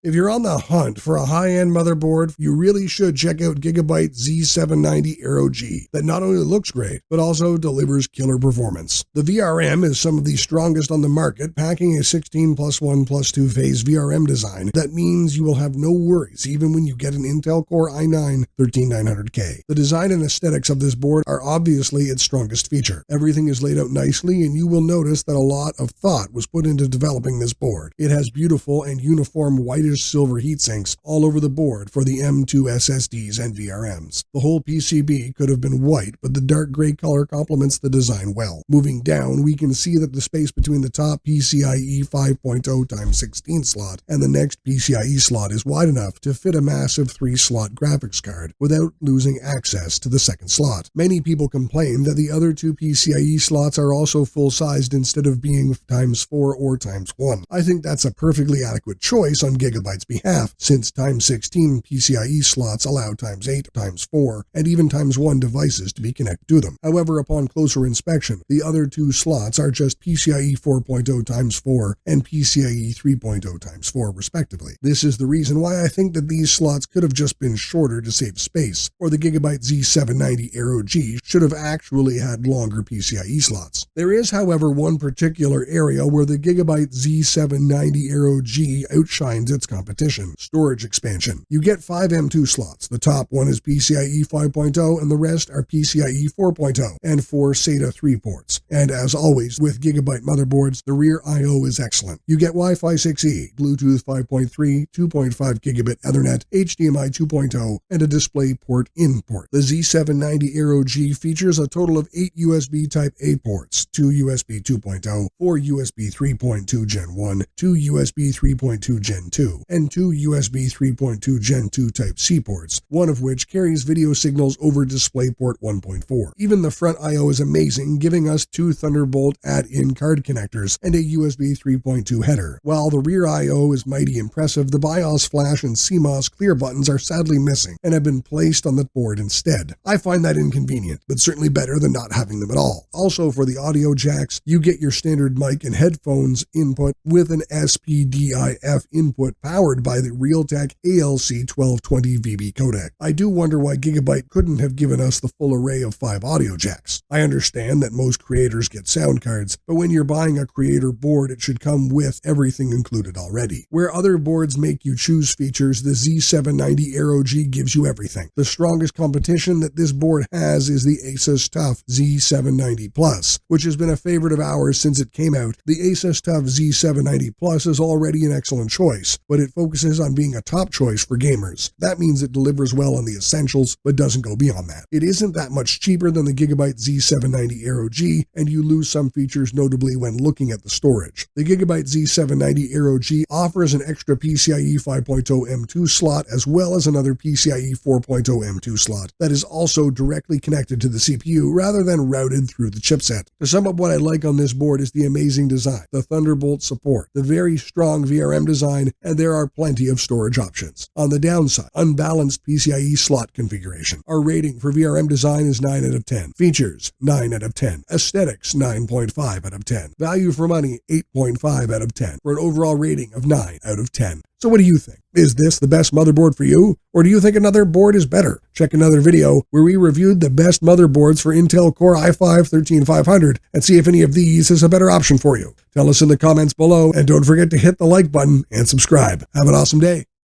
If you're on the hunt for a high-end motherboard, you really should check out Gigabyte Z790 AERO G that not only looks great, but also delivers killer performance. The VRM is some of the strongest on the market, packing a 16+1+2 phase VRM design that means you will have no worries even when you get an Intel Core i9-13900K. The design and aesthetics of this board are obviously its strongest feature. Everything is laid out nicely, and you will notice that a lot of thought was put into developing this board. It has beautiful and uniform whitish silver heatsinks all over the board for the M2 SSDs and VRMs. The whole PCB could have been white, but the dark gray color complements the design well. Moving down, we can see that the space between the top PCIe 5.0x16 slot and the next PCIe slot is wide enough to fit a massive 3-slot graphics card without losing access to the second slot. Many people complain that the other two PCIe slots are also full-sized instead of being ×4 or ×1. I think that's a perfectly adequate choice on Gigabyte's behalf, since ×16 PCIe slots allow ×8, ×4, and even ×1 devices to be connected to them. However, upon closer inspection, the other two slots are just PCIe 4.0x4 and PCIe 3.0x4 respectively. This is the reason why I think that these slots could have just been shorter to save space, or the Gigabyte Z790 AERO G should have actually had longer PCIe slots. There is, however, one particular area where the Gigabyte Z790 AERO G outshines its competition: storage expansion. You get 5 M2 slots. The top one is PCIe 5.0 and the rest are PCIe 4.0 and 4 SATA 3 ports. And as always with Gigabyte motherboards, the rear I/O is excellent. You get Wi-Fi 6E, Bluetooth 5.3, 2.5 gigabit Ethernet, HDMI 2.0, and a DisplayPort in port. The Z790 AERO G features a total of 8 USB Type-A ports, 2 USB 2.0, 4 USB 3.2 Gen 1, 2 USB 3.2 Gen 2, and 2 USB 3.2 Gen 2 Type-C ports, one of which carries video signals over DisplayPort 1.4. Even the front I/O is amazing, giving us 2 Thunderbolt add-in card connectors and a USB 3.2 header. While the rear I/O is mighty impressive, the BIOS flash and CMOS clear buttons are sadly missing and have been placed on the board instead. I find that inconvenient, but certainly better than not having them at all. Also, for the audio jacks, you get your standard mic and headphones input with an SPDIF input powered by the Realtek ALC 1220 VB codec. I do wonder why Gigabyte couldn't have given us the full array of 5 audio jacks. I understand that most creators get sound cards, but when you're buying a creator board, it should come with everything included already. Where other boards make you choose features, the Z790 AERO G gives you everything. The strongest competition that this board has is the Asus TUF Z790 Plus, which has been a favorite of ours since it came out. The Asus TUF Z790 Plus is already an excellent choice, but it focuses on being a top choice for gamers. That means it delivers well on the essentials, but doesn't go beyond that. It isn't that much cheaper than the Gigabyte Z790 AERO G, and you lose some features notably when looking at the storage. The Gigabyte Z790 AERO G offers an extra PCIe 5.0 M2 slot as well as another PCIe 4.0 M2 slot that is also directly connected to the CPU rather than routed through the chipset. To sum up what I like on this board is the amazing design, the Thunderbolt support, the very strong VRM design, and there are plenty of storage options. On the downside, unbalanced PCIe slot configuration. Our rating for VRM design is 9 out of 10. Features, 9 out of 10. Aesthetics, 9.5 out of 10. Value for money, 8.5 out of 10. For an overall rating of 9 out of 10. So what do you think? Is this the best motherboard for you? Or do you think another board is better? Check another video where we reviewed the best motherboards for Intel Core i5-13500 and see if any of these is a better option for you. Tell us in the comments below, and don't forget to hit the like button and subscribe. Have an awesome day.